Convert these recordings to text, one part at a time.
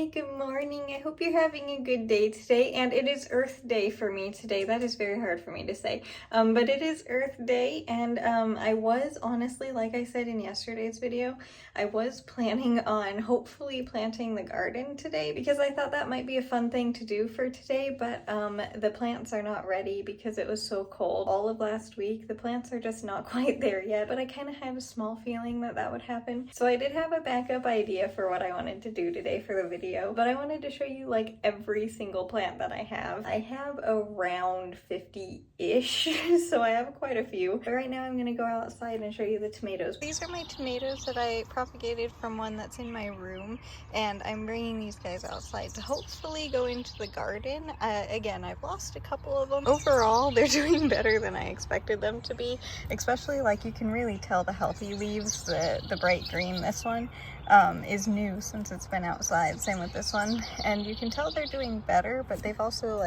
Hi, good morning. I hope you're having a good day today. And it is Earth Day for me today. That is very hard for me to say. But it is Earth Day, and I was honestly, like I said in yesterday's video, I was planning on hopefully planting the garden today because I thought that might be a fun thing to do for today, but the plants are not ready because it was so cold all of last week. The plants are just not quite there yet, but I kind of had a small feeling that that would happen. So I did have a backup idea for what I wanted to do today for the video, but I wanted to show you like every single plant that I have. I have around 50-ish, so I have quite a few. But right now I'm gonna go outside and show you the tomatoes. These are my tomatoes that I propagated from one that's in my room, and I'm bringing these guys outside to hopefully go into the garden. Again, I've lost a couple of them. Overall, they're doing better than I expected them to be, especially like you can really tell the healthy leaves, the bright green. This one is new since it's been outside. Same with this one, and you can tell they're doing better, but they've also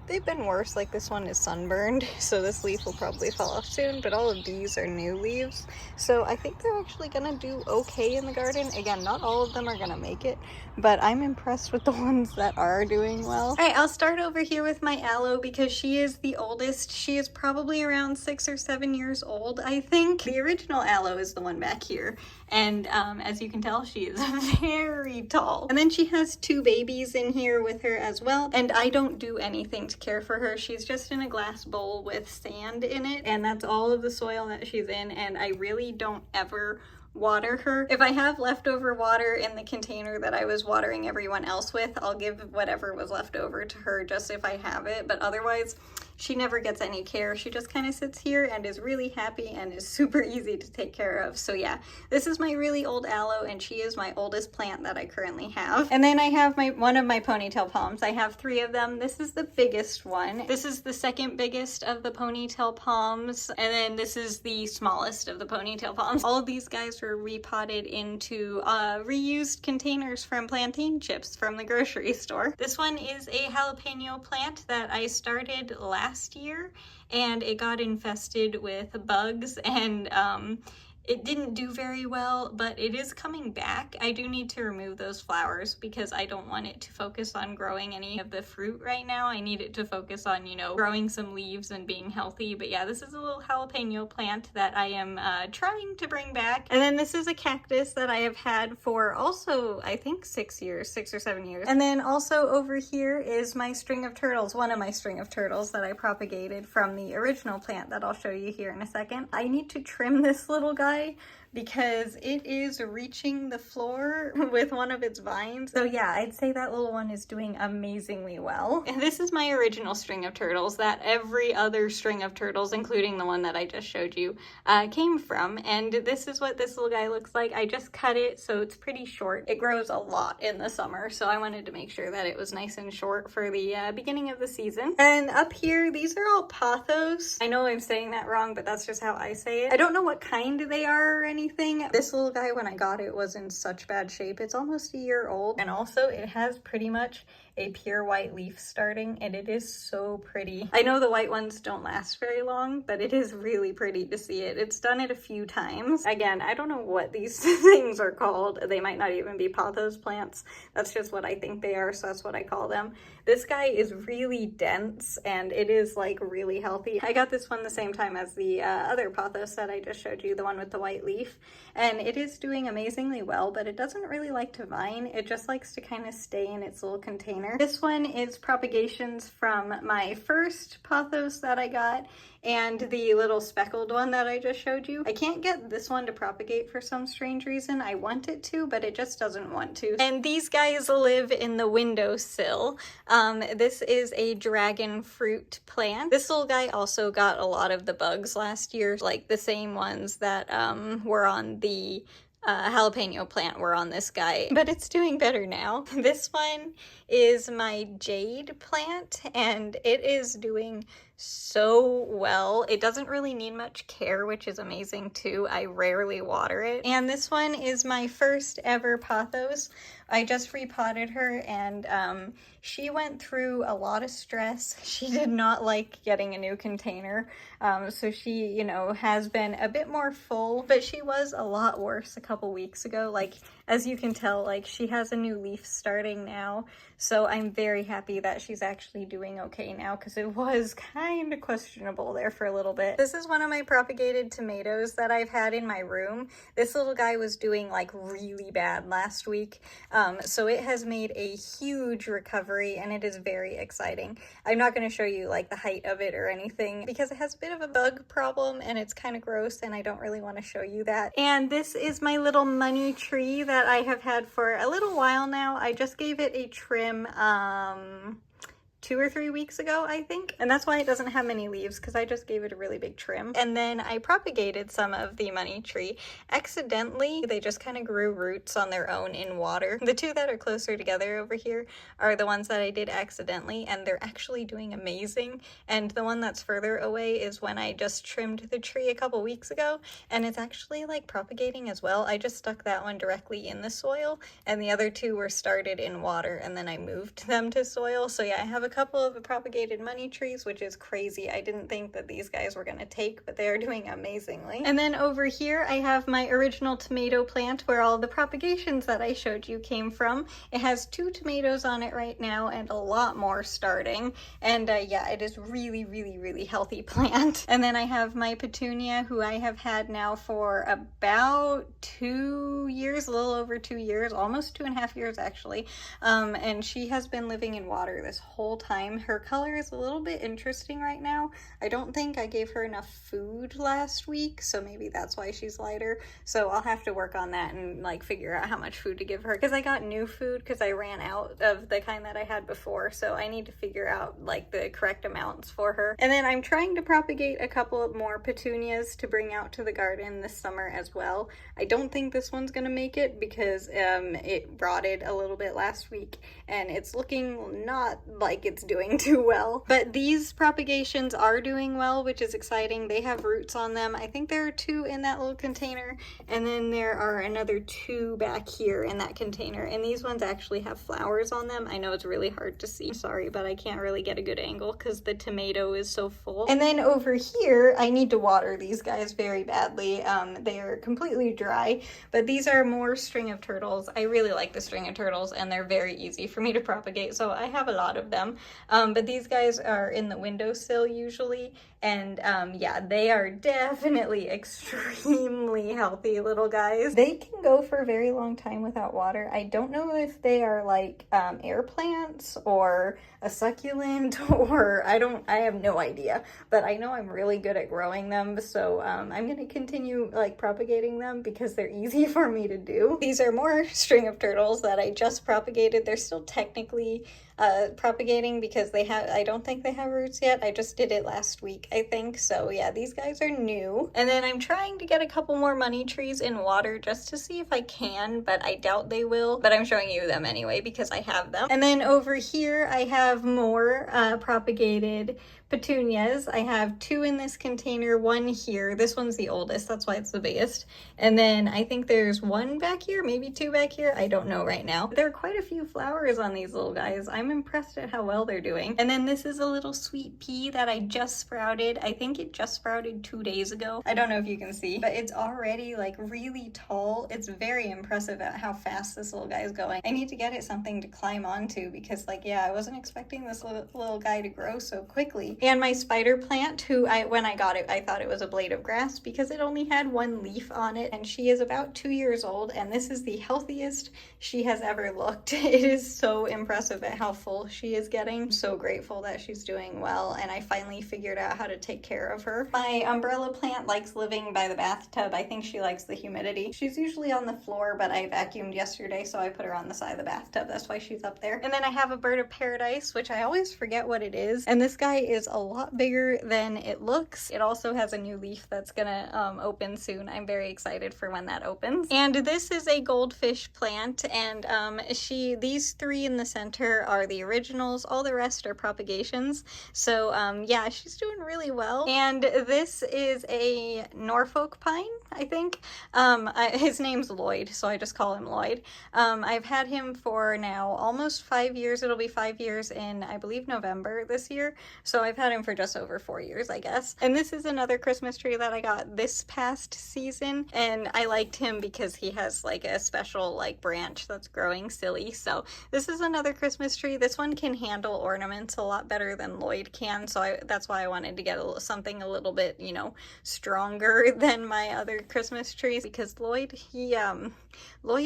they've been worse. Like this one is sunburned, so this leaf will probably fall off soon, but all of these are new leaves. So I think they're actually gonna do okay in the garden. Again, not all of them are gonna make it, but I'm impressed with the ones that are doing well. All right, I'll start over here with my aloe because she is the oldest. She is probably around 6 or 7 years old, I think. The original aloe is the one back here. And as you can tell, she is very tall. And then she has 2 babies in here with her as well. And I don't do anything to care for her. She's just in a glass bowl with sand in it. And that's all of the soil that she's in. And I really don't ever water her. If I have leftover water in the container that I was watering everyone else with, I'll give whatever was left over to her just if I have it. But otherwise, she never gets any care. She just kind of sits here and is really happy and is super easy to take care of. So yeah, this is my really old aloe, and she is my oldest plant that I currently have. And then I have one of my ponytail palms. I have 3 of them. This is the biggest one. This is the second biggest of the ponytail palms. And then this is the smallest of the ponytail palms. All of these guys were repotted into reused containers from plantain chips from the grocery store. This one is a jalapeno plant that I started last year, and it got infested with bugs, and it didn't do very well, but it is coming back. I do need to remove those flowers because I don't want it to focus on growing any of the fruit right now. I need it to focus on, you know, growing some leaves and being healthy. But yeah, this is a little jalapeno plant that I am trying to bring back. And then this is a cactus that I have had for also, I think 6 or 7 years. And then also over here is my string of turtles, one of my string of turtles that I propagated from the original plant that I'll show you here in a second. I need to trim this little guy because it is reaching the floor with one of its vines. So yeah, I'd say that little one is doing amazingly well. And this is my original string of turtles that every other string of turtles, including the one that I just showed you, came from. And this is what this little guy looks like. I just cut it, so it's pretty short. It grows a lot in the summer, so I wanted to make sure that it was nice and short for the beginning of the season. And up here, these are all pothos. I know I'm saying that wrong, but that's just how I say it. I don't know what kind they are or anything. This little guy, when I got it, was in such bad shape. It's almost a year old, and also it has pretty much a pure white leaf starting, and it is so pretty. I know the white ones don't last very long, but it is really pretty to see it. It's done it a few times. Again, I don't know what these things are called. They might not even be pothos plants. That's just what I think they are, so that's what I call them. This guy is really dense, and it is like really healthy. I got this one the same time as the other pothos that I just showed you, the one with the white leaf, and it is doing amazingly well, but it doesn't really like to vine. It just likes to kind of stay in its little container. This one is propagations from my first pothos that I got and the little speckled one that I just showed you. I can't get this one to propagate for some strange reason. I want it to, but it just doesn't want to. And these guys live in the windowsill. This is a dragon fruit plant. This little guy also got a lot of the bugs last year, like the same ones that were on the jalapeno plant were on this guy, but it's doing better now. This one is my jade plant, and it is doing so well. It doesn't really need much care, which is amazing too. I rarely water it. And this one is my first ever pothos. I just repotted her, and she went through a lot of stress. She did not like getting a new container, so she, you know, has been a bit more full, but she was a lot worse a couple weeks ago. Like, as you can tell, like she has a new leaf starting now. So I'm very happy that she's actually doing okay now, because it was kind of questionable there for a little bit. This is one of my propagated tomatoes that I've had in my room. This little guy was doing like really bad last week. So it has made a huge recovery and it is very exciting. I'm not going to show you like the height of it or anything because it has a bit of a bug problem and it's kind of gross and I don't really want to show you that. And this is my little money tree that I have had for a little while now. I just gave it a trim 2 or 3 weeks ago, I think. And that's why it doesn't have many leaves, because I just gave it a really big trim. And then I propagated some of the money tree accidentally. They just kind of grew roots on their own in water. The two that are closer together over here are the ones that I did accidentally, and they're actually doing amazing. And the one that's further away is when I just trimmed the tree a couple weeks ago, and it's actually like propagating as well. I just stuck that one directly in the soil, and the other two were started in water, and then I moved them to soil. So yeah, I have a couple of propagated money trees, which is crazy. I didn't think that these guys were going to take, but they are doing amazingly. And then over here I have my original tomato plant where all the propagations that I showed you came from. It has 2 tomatoes on it right now and a lot more starting. And yeah, it is really healthy plant. And then I have my petunia, who I have had now for about 2 years, a little over 2 years, almost 2.5 years actually. And she has been living in water this whole time. Her color is a little bit interesting right now. I don't think I gave her enough food last week, so maybe that's why she's lighter. So I'll have to work on that and like figure out how much food to give her, because I got new food because I ran out of the kind that I had before. So I need to figure out like the correct amounts for her. And then I'm trying to propagate a couple of more petunias to bring out to the garden this summer as well. I don't think this one's gonna make it because it rotted a little bit last week and it's looking not like it's doing too well. But these propagations are doing well, which is exciting. They have roots on them. I think there are 2 in that little container, and then there are another 2 back here in that container, and these ones actually have flowers on them. I know it's really hard to see, sorry, but I can't really get a good angle because the tomato is so full. And then over here I need to water these guys very badly. They are completely dry, but these are more string of turtles. I really like the string of turtles and they're very easy for me to propagate, so I have a lot of them. But these guys are in the windowsill usually, and yeah, they are definitely extremely healthy little guys. They can go for a very long time without water. I don't know if they are like air plants or a succulent or I have no idea, but I know I'm really good at growing them, so I'm going to continue like propagating them because they're easy for me to do. These are more string of turtles that I just propagated. They're still technically propagating because I don't think they have roots yet. I just did it last week, I think. So yeah, these guys are new. And then I'm trying to get a couple more money trees in water just to see if I can, but I doubt they will. But I'm showing you them anyway because I have them. And then over here I have more propagated petunias. I have 2 in this container, 1 here. This one's the oldest, that's why it's the biggest. And then I think there's 1 back here, maybe 2 back here. I don't know right now. There are quite a few flowers on these little guys. I'm impressed at how well they're doing. And then this is a little sweet pea that I just sprouted. I think it just sprouted 2 days ago. I don't know if you can see, but it's already like really tall. It's very impressive at how fast this little guy is going. I need to get it something to climb onto because like, yeah, I wasn't expecting this little guy to grow so quickly. And my spider plant, who when I got it, I thought it was a blade of grass because it only had 1 leaf on it, and she is about 2 years old, and this is the healthiest she has ever looked. It is so impressive at how full she is getting. I'm so grateful that she's doing well, and I finally figured out how to take care of her. My umbrella plant likes living by the bathtub. I think she likes the humidity. She's usually on the floor, but I vacuumed yesterday, so I put her on the side of the bathtub. That's why she's up there. And then I have a bird of paradise, which I always forget what it is, and this guy is a lot bigger than it looks. It also has a new leaf that's gonna open soon. I'm very excited for when that opens. And this is a goldfish plant, and these 3 in the center are the originals. All the rest are propagations. So yeah, she's doing really well. And this is a Norfolk pine, I think. His name's Lloyd, so I just call him Lloyd. I've had him for now almost 5 years. It'll be 5 years in, I believe, November this year. So I've I've had him for just over 4 years, I guess. And this is another Christmas tree that I got this past season, and I liked him because he has like a special like branch that's growing silly. So this is another Christmas tree. This one can handle ornaments a lot better than Lloyd can, so that's why I wanted to get something a little bit, you know, stronger than my other Christmas trees, because Lloyd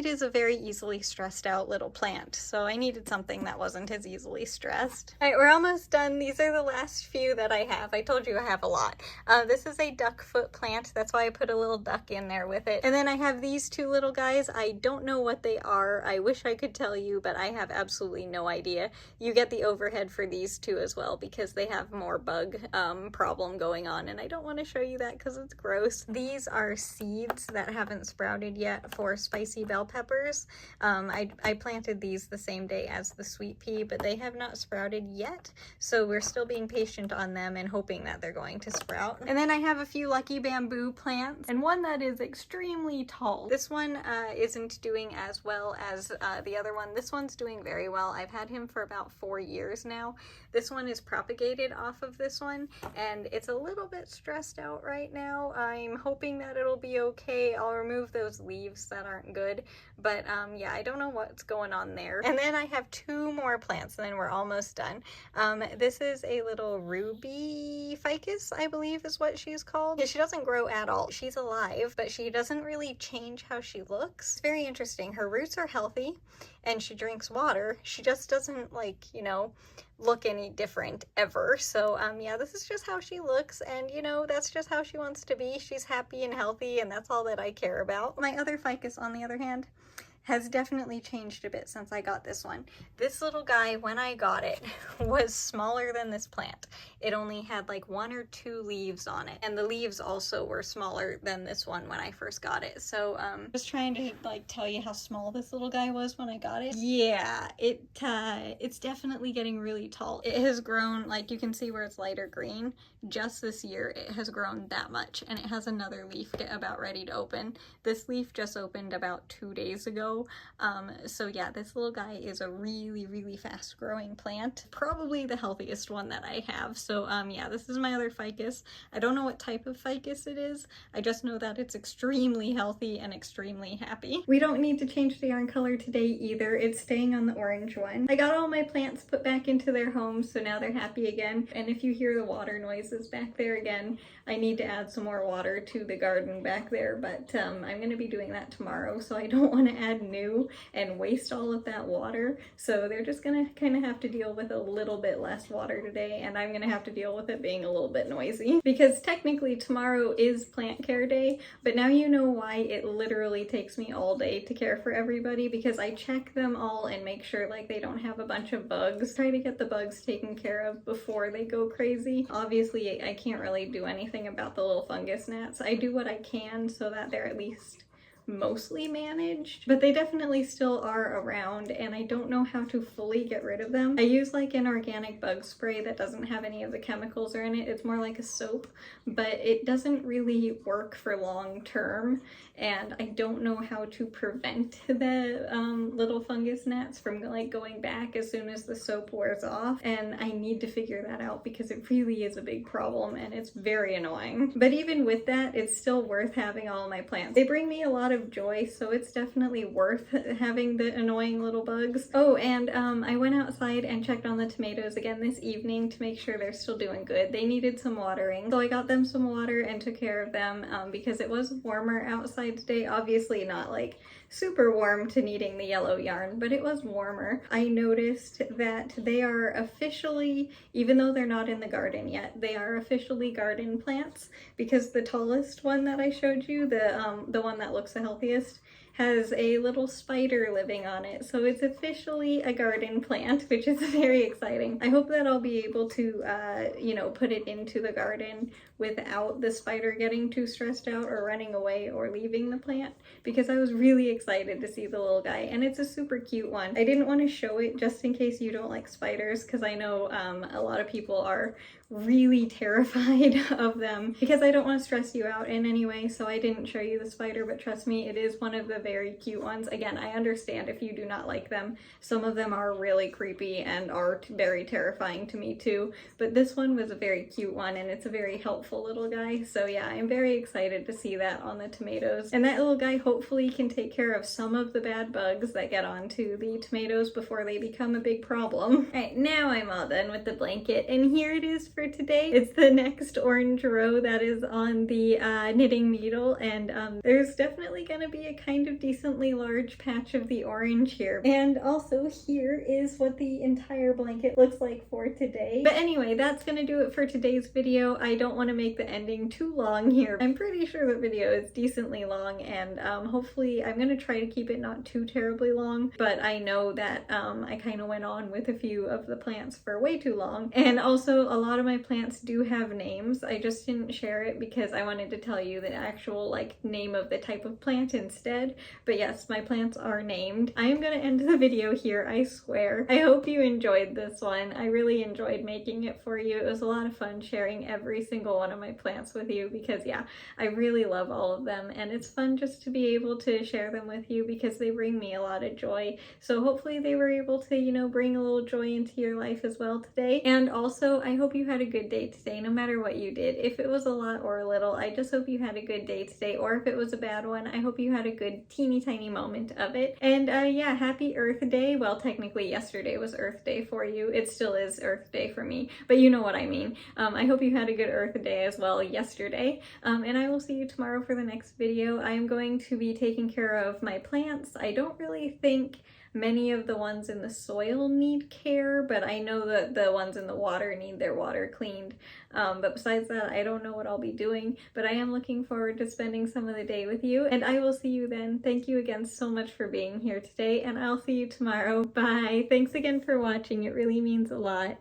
is a very easily stressed out little plant, so I needed something that wasn't as easily stressed. All right, we're almost done. These are the last few that I have. I told you I have a lot. This is a duck foot plant. That's why I put a little duck in there with it. And then I have these two little guys. I don't know what they are. I wish I could tell you, but I have absolutely no idea. You get the overhead for these two as well because they have more bug problem going on, and I don't want to show you that because it's gross. These are seeds that haven't sprouted yet for spicy bell peppers. I planted these the same day as the sweet pea, but they have not sprouted yet, so we're still being patient on them and hoping that they're going to sprout. And then I have a few lucky bamboo plants and one that is extremely tall. This one isn't doing as well as the other one. This one's doing very well. I've had him for about 4 years now. This one is propagated off of this one, and it's a little bit stressed out right now. I'm hoping that it'll be okay. I'll remove those leaves that aren't good, but yeah, I don't know what's going on there. And then I have 2 more plants and then we're almost done. This is a little ruby ficus, I believe is what she's called. She doesn't grow at all. She's alive, but she doesn't really change how she looks. It's very interesting. Her roots are healthy and she drinks water. She just doesn't, like, you know, look any different ever. So yeah, this is just how she looks, and you know, that's just how she wants to be. She's happy and healthy, and that's all that I care about. My other ficus, on the other hand, has definitely changed a bit since I got this one. This little guy, when I got it, was smaller than this plant. It only had like 1 or 2 leaves on it, and the leaves also were smaller than this one when I first got it. So just trying to like tell you how small this little guy was when I got it. Yeah, it's definitely getting really tall. It has grown, like you can see where it's lighter green. Just this year it has grown that much, and it has another leaf about ready to open. This leaf just opened about 2 days ago. So yeah, this little guy is a really fast growing plant, probably the healthiest one that I have. So yeah, this is my other ficus. I don't know what type of ficus it is. I just know that it's extremely healthy and extremely happy. We don't need to change the yarn color today either. It's staying on the orange one. I got all my plants put back into their homes, so now they're happy again. And if you hear the water noises back there again, I need to add some more water to the garden back there, but I'm going to be doing that tomorrow, so I don't want to add new and waste all of that water. So they're just going to kind of have to deal with a little bit less water today, and I'm going to have to deal with it being a little bit noisy, because technically tomorrow is plant care day, but now you know why it literally takes me all day to care for everybody, because I check them all and make sure like they don't have a bunch of bugs. Try to get the bugs taken care of before they go crazy. Obviously, I can't really do anything about the little fungus gnats. I do what I can so that they're at least mostly managed, but they definitely still are around, and I don't know how to fully get rid of them. I use like an organic bug spray that doesn't have any of the chemicals are in it. It's more like a soap, but it doesn't really work for long term, and I don't know how to prevent the little fungus gnats from like going back as soon as the soap wears off, and I need to figure that out because it really is a big problem and it's very annoying. But even with that, it's still worth having all my plants. They bring me a lot of joy, so it's definitely worth having the annoying little bugs. Oh, and I went outside and checked on the tomatoes again this evening to make sure they're still doing good. They needed some watering, so I got them some water and took care of them because it was warmer outside today. Obviously not like super warm to needing the yellow yarn, but it was warmer. I noticed that they are officially, even though they're not in the garden yet, they are officially garden plants, because the tallest one that I showed you, the one that looks the healthiest, has a little spider living on it. So it's officially a garden plant, which is very exciting. I hope that I'll be able to, you know, put it into the garden without the spider getting too stressed out or running away or leaving the plant, because I was really excited to see the little guy, and it's a super cute one. I didn't want to show it just in case you don't like spiders, because I know a lot of people are really terrified of them, because I don't want to stress you out in any way, so I didn't show you the spider, but trust me, it is one of the very cute ones. Again, I understand if you do not like them. Some of them are really creepy and are very terrifying to me too, but this one was a very cute one, and it's a very helpful little guy. So yeah, I'm very excited to see that on the tomatoes, and that little guy hopefully can take care of some of the bad bugs that get onto the tomatoes before they become a big problem. All right, now I'm all done with the blanket, and here it is for today. It's the next orange row that is on the knitting needle, and there's definitely gonna be a kind of decently large patch of the orange here. And also here is what the entire blanket looks like for today. But anyway, that's gonna do it for today's video. I don't want to make the ending too long here. I'm pretty sure the video is decently long, and hopefully I'm gonna try to keep it not too terribly long, but I know that I kind of went on with a few of the plants for way too long. And also a lot of my plants do have names. I just didn't share it because I wanted to tell you the actual like name of the type of plant instead. But yes, my plants are named. I am gonna end the video here, I swear. I hope you enjoyed this one. I really enjoyed making it for you. It was a lot of fun sharing every single one of my plants with you, because yeah, I really love all of them, and it's fun just to be able to share them with you because they bring me a lot of joy. So hopefully they were able to, you know, bring a little joy into your life as well today. And also, I hope you had a good day today, no matter what you did. If it was a lot or a little, I just hope you had a good day today, or if it was a bad one, I hope you had a good teeny tiny moment of it. And yeah, happy Earth Day. Well, technically yesterday was Earth Day for you. It still is Earth Day for me, but you know what I mean. I hope you had a good Earth Day as well yesterday. And I will see you tomorrow for the next video. I am going to be taking care of my plants. I don't really think many of the ones in the soil need care, but I know that the ones in the water need their water cleaned. But besides that, I don't know what I'll be doing, but I am looking forward to spending some of the day with you, and I will see you then. Thank you again so much for being here today, and I'll see you tomorrow. Bye! Thanks again for watching. It really means a lot.